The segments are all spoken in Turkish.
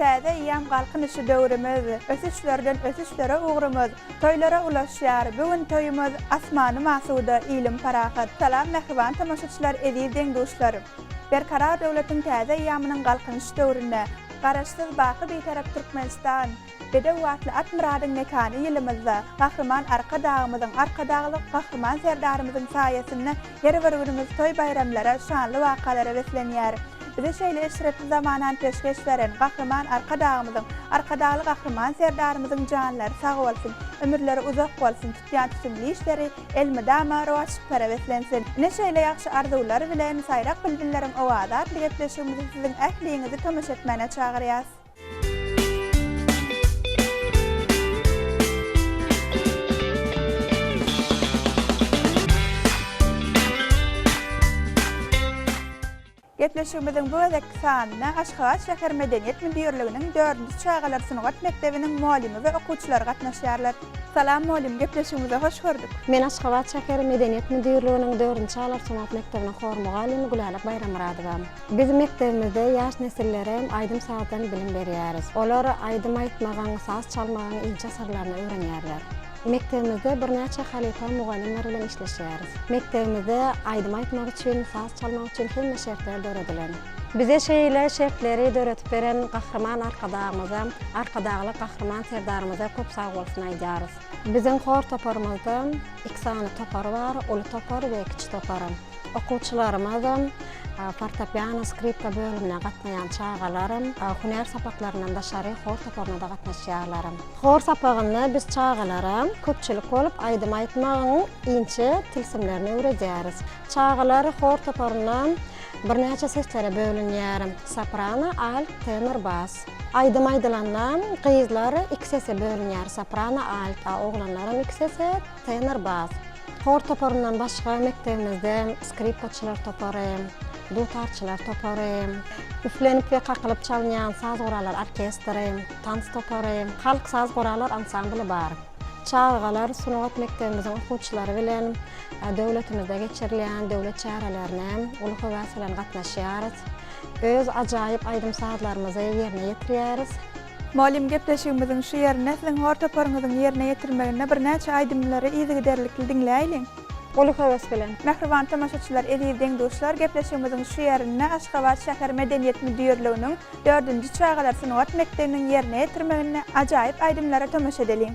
täze ýam galkynyşy döwrümez, ösüşlerden ösüşlere ugrumaz, toýlara ulaşýar. Bugün toýumuz asmany masuda, ilim parahat. Salam mehriban tamaşaçylar, eziz deňdoşlarym. Berkarar döwletiň täze ýamynyň galkynyşy döwründe garaşsyz baky betarap Türkmenistan Bede watly Atmyradyň mekany ýylymyzda gahrman arka dağymyzyň arkadaglyk gahrman serdarymyzyň saýasynda her bir günümiz toý bayramlara, şanly wakalara beslenýär. Bize şeýle eşrefli zamanan peşkeş beren gahrman arka dağymyzyň arkadaglyk gahrman serdarymyzyň janlary sag bolsun, ömürleri uzak bolsun, tutýan tüsümli işleri elmydama rowaşyklary beslensin. Ne şeýle ýaxşy arzuwlar bilen saýrak bilbileriň owada gepleşigimizi siziň ähliňizi tamaşa etmäne çagyrýas. Gepleşigimiziň bu gezekki sanyna Aşgabat şäher Medeniýet Müdürliginiň 4-nji çağalar synagat mektebiniň muallimi we okuwçylary gatnaşýarlar. Salam muallim, gepleşigimize hoş gördük. Men Aşgabat şäher Medeniýet Müdürliginiň 4-nji çağalar synagat mektebiniň hor muallimi Gülhalak Bayramradygam. Biz mektebimizde ýaş nesillere aýdym saatdan bilim berýäris. Olar aýdym aýtmagan, saz çalmagan ilçe sırlaryny öwrenýärler. Mektebimizde bir näçe halifa mugallimler bilen işleşýäris. Mektebimizde aýdym aýtmak üçin, saz çalmak üçin hemme şertler döredilen. Bize şeýle şertleri döretip beren gahrman arkadagymyza, arkadaglyk gahrman serdarymyza köp sag bolsun aýdýarys. Biziň hor toparymyzda 2 sany topar bar, uly topar we kiçi topar. Okuwçylarymyz fortepiano, skripka bölümine gatnaýan çağalarym, huner sapaklaryndan daşary hor toparynda gatnaşýarlar. Hor sapagyny biz çağalara köpçülik bolup aýdym aýtmagyň inçe tilsimlerini öwredýäris. Çağalar hor toparyndan bir näçe seslere bölünýär. Soprano, alt, tenor, bas. Aýdym aýdylandan gyzlar 2 sese bölünýär. Soprano, alt, oglanlaryň 2 sese, tenor, bas. Hor toparyndan başga mektebimizde skripkaçylar topary, dutarçylar topary, üflenip we kaklyp çalynýan saz goralar orkestry, tans topary, halk saz goralar ansambly bar. Çağalar sunagat mektebimiziň okuwçylary bilen döwletimizde geçirilýän döwlet çärelerine uly höwes bilen gatnaşýarys. Öz ajaýyp aýdym saatlarymyzy ýerine ýetirýäris. Muallim, gepleşigimiziň şu ýerine siziň hor toparyňyzyň ýerine ýetirmegine bir näçe aýdymlary izi giderlikli diňläýin. Uly höwes bilen. Mehriban tamaşaçylar, eziz deňdoşlar, gepleşigimiziň şu ýerine Aşgabat şäher Medeniýet Müdürliginiň 4-nji çağalar synagat mektebiniň ýerine ýetirmegine ajaýyp aýdymlara tamaşa edeliň.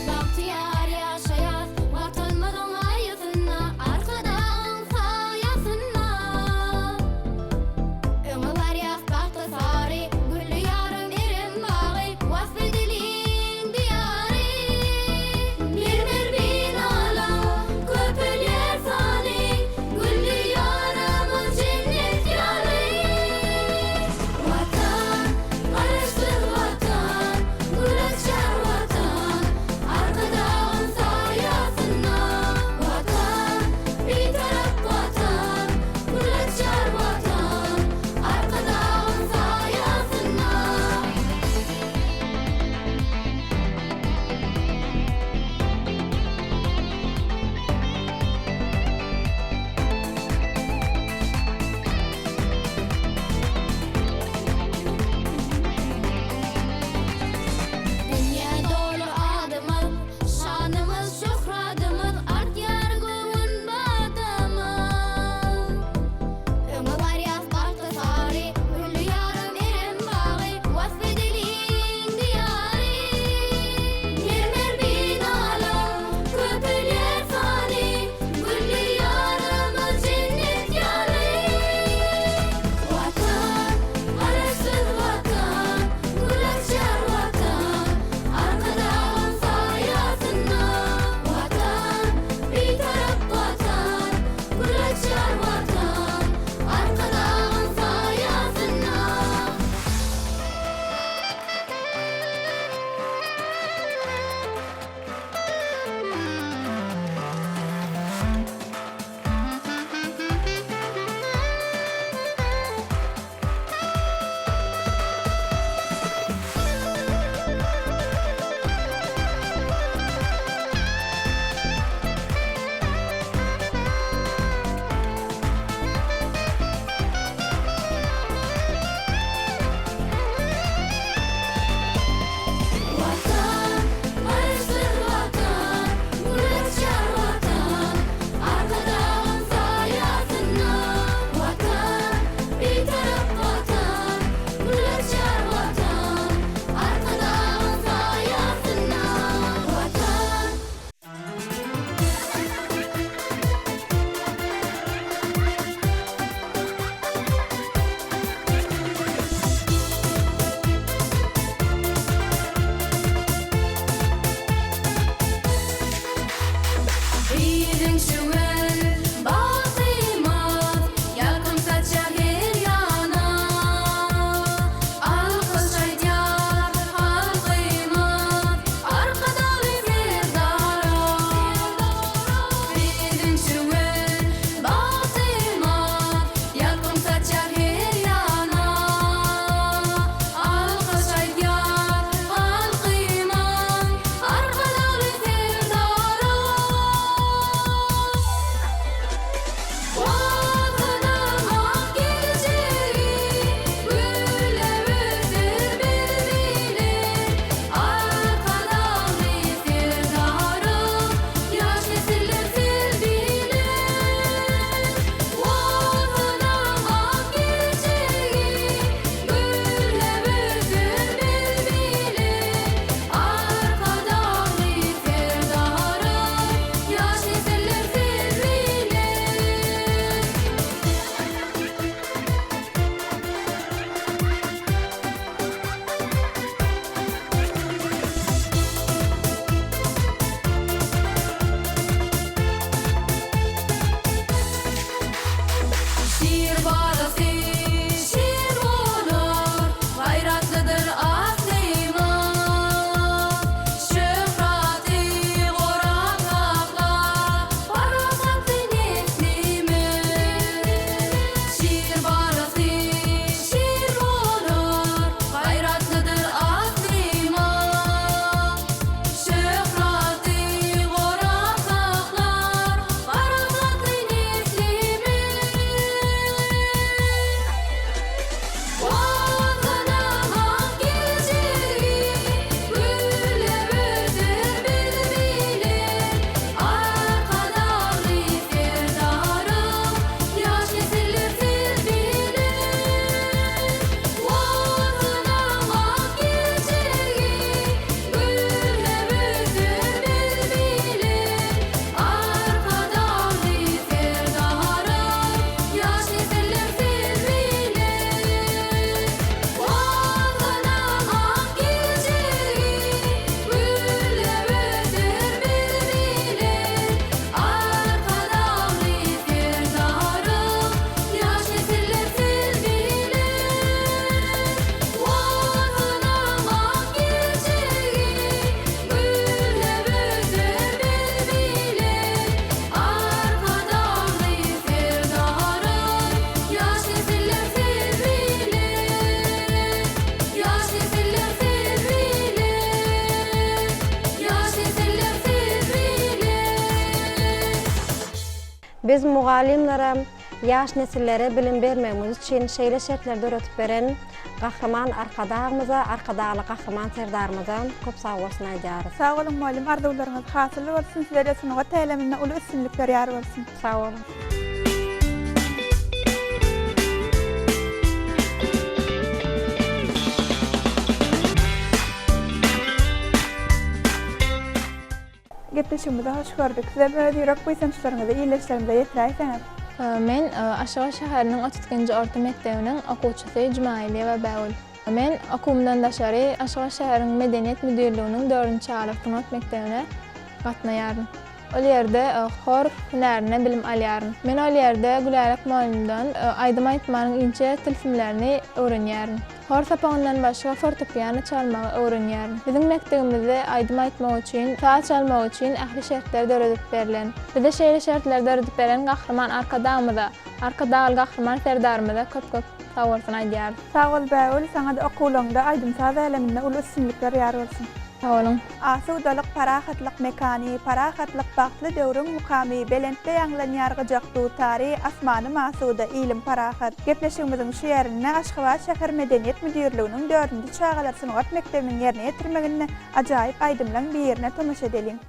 Bahtiyar yaşayat, vatanmadan Biz mugallimlere, yaş nesillere bilim bermemiz için şeýle şertlerde öğretip beren gahraman arkadağımıza, arkadağlı gahraman serdarımıza köp sağ bolsun aýdýarys. Sağ olun muallim, arzuwlaryňyz hasyl bolsun, sizlere sunuga täleminde uly üstünlikler ýar bolsun. Sağ olun. Gepleşigimize hoş gördük. Size böyle ýürek buýsançlaryňyzy iýleşlerimize ýetiräýseňiz. Men Aşgabat şäheriniň 32-nji orta mekdebiniň okuwçysy Jumaýlywa Bäwul. Men okumdan daşary Aşgabat şäheriniň Medeniýet müdirliginiň 4-nji altyapy mekdebine gatnaýaryn. Ol ýerde hor hünärine bilim alýaryn. Men ol ýerde Gülärak muallimden aýdym aýtmanyň ince tilfimlerini öwrenýäryn. Hor sapandan başga fortepiano çalmagy öwrenýäryn. Bizim mektebimizde aýdym aýtmak üçin, saat çalmak üçin ähli şertler döredip berilen. Bize şeýle şertler döredip beren gahraman arkadağymyza, arkadagy gahraman serdarymyza köp sag bolsun aýdýar. Sağ ol Bäwul, saňa da okuwlaňda aýdym saz eleminde uly üstünlikler ýar bolsun. Sag olun. Asuwdalyk, parahatlyk mekani, parahatlyk bagtly döwrüň mukamy, belentde ýanglanýargyjak tary, asmany masuda ilim parahat. Gepleşigimiziň şu ýerine Aşgabat şäher Medeniýet müdirliginiň 4-nji çağalar sanat mektebiniň ýerine ýetirmegine ajaýyp aýdymlaň bir ýerine tamaşa edelim.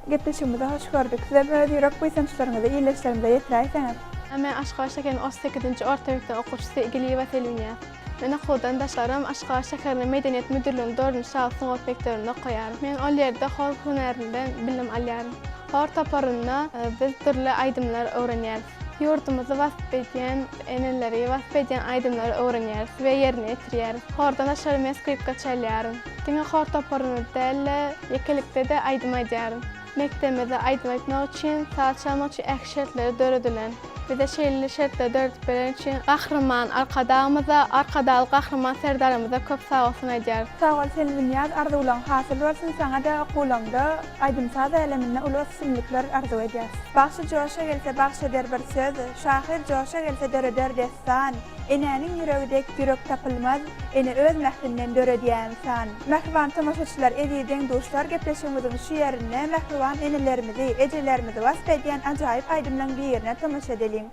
Gepleşigimize hoş gördük. Size böyle ýürek buýsançlaryňyzy iýleşlerimize ýetiräýseňiz. Men Aşgabat şäheriniň 38-nji orta mekdebiniň okuwçysy Egilýewa Selimiýa. Men okuwdan daşlarym Aşgabat şäheriniň Medeniýet müdirliginiň 4-nji sanat mekdebinde okuýarym. Men ol ýerde hor hünärinden bilim alýarym. Hor taparyna biz türli aýdymlar öwrenýäris. Ýurdumyzda wasp edýän eneleri, wasp edýän aýdymlary öwrenýäris we ýerine ýetirýäris. Hordan aşary men skripka çalýarym. Diňe hor taparyny dälle ýekelikde de aýdym aýdýarym. Mektebimizde aýdym aýtmak üçin, saat çalmak üçin ähli şertleri döredilen. Bir de şeýle şertler dördüp beren üçin gahrman arkadamyza, arkadaly gahrman serdarymyza köp sag olsun edýär. Sag ol sen Winyaz, arzuwlaryň hasyl bolsun, saňa da okulanda aýdymsaz eleminde uly sümlükler arzu edýäs. Bagşy joşa gelse bagşy der bir söz, şahyr joşa gelse dörer destan. Enenin yüregidek yürek tapılmaz, ene öz mehrinden döredýän san. Mehriban tamaşaçylar, edýän dostlar, gepleşigimiziň şu ýerine mehriban enelerimizi, ejelerimizi wasp edýän ajaýyp aýdymlaryň bir ýerine tamaşa edeliň.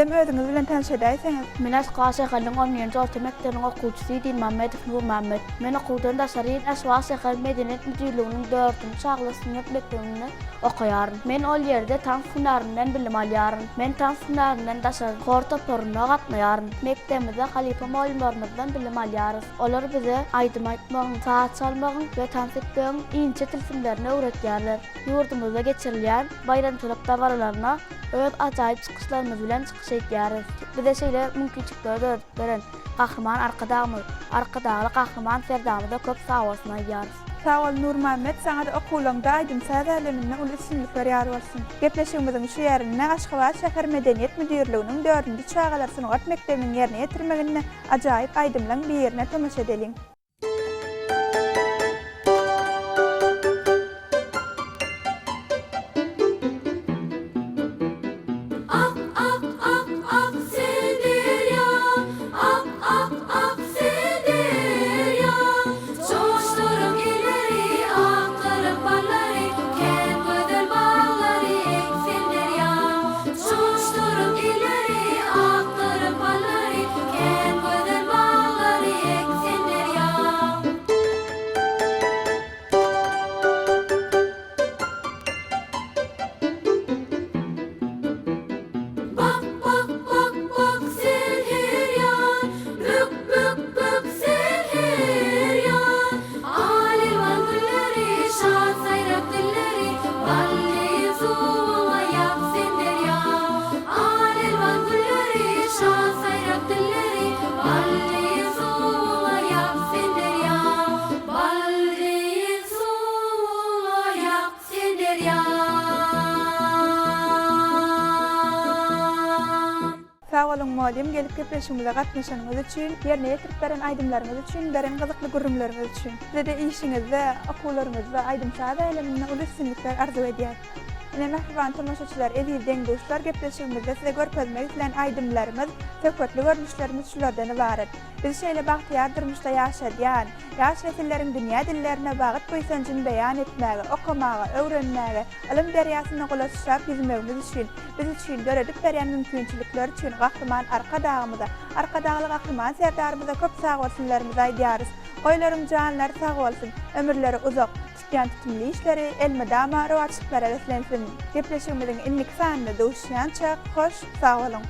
Hem özüňiz bilen tanışaýsaňyz. Men Asgaşy Halyň 10-njy orta mekdebiniň okuwçysy Din Mamedow Nur Mamet. Men okuwdan daşaryn Asgaşy Halyň Medenet Müdürlüğiniň 4-nji çağly sınıf mekdebinde okuýaryn. Men ol ýerde tan hunaryndan bilim alýaryn. Men tan hunaryndan daşary horta poruna gatnaýaryn. Mekdebimizde Halipa mowlumlarymyzdan bilim alýarys. Olar bize aýdym aýtmagyň, saat çalmagyň we tansytdygyň inçe tilsimlerini öwretýärler. Ýurdumyzda geçirilýän bayram çolak dawarlaryna öz ajaýyp çykyşlarymyz bilen çykyş edýäris. Bize şeýle mümkinçilikler beren gahrman arkadaly gahrman serdamyza köp sag bolsun aýdýarys. Sag ol Nur Mamet, saňa da okulanda aýdymsaz eleminde uly sümlükler ýar bolsun. Gepleşigimiziň şu ýerine Aşgabat şäher Medeniýet Müdürlüğiniň 4-nji çağlar synagat mekdebiniň ýerine ýetirmegine ajaýyp aýdymlaryň bir ýerine tamaşa edeliň. Sen Sağ olun Molim, gelip gepleşigimize gatnaşanyňyz üçin, ýerine ýetirip beren aýdymlaryňyz üçin, beren gyzykly gurrumlaryňyz üçin. Size-de işiňizde, okuwlaryňyzda aýdymsaz eliminde ulusynlikler arzu edýär. Ine mehriban tamaşaçylar, eziz deňdoşlar, gepleşigimizde size görkezmek islen aýdymlarymyz, söhbetli görnüşlerimiz şulardan ibaret. Biz şeýle bagtyar durmuşda ýaşadýan, ýaş nesilleriň dünýä dillerini bagyt goýsanjyny beýan etmäge, okumaga, öwrenmäge, ilim derýasyna gulaşyp ýüzmegimiz üçin, biz üçin döredip berýän mümkinçilikler üçin gahryman arkadagly gahryman serdarymyza köp sag bolsunlarymyzy aýdýarys. Goýlaryň janlary sag bolsun, ömürleri uzak. Tutyan tutumly işleri elmedama rowaçlyk bereleslensin. Gepleşigimiziň illik sanynda duşýança hoş, sag bolun.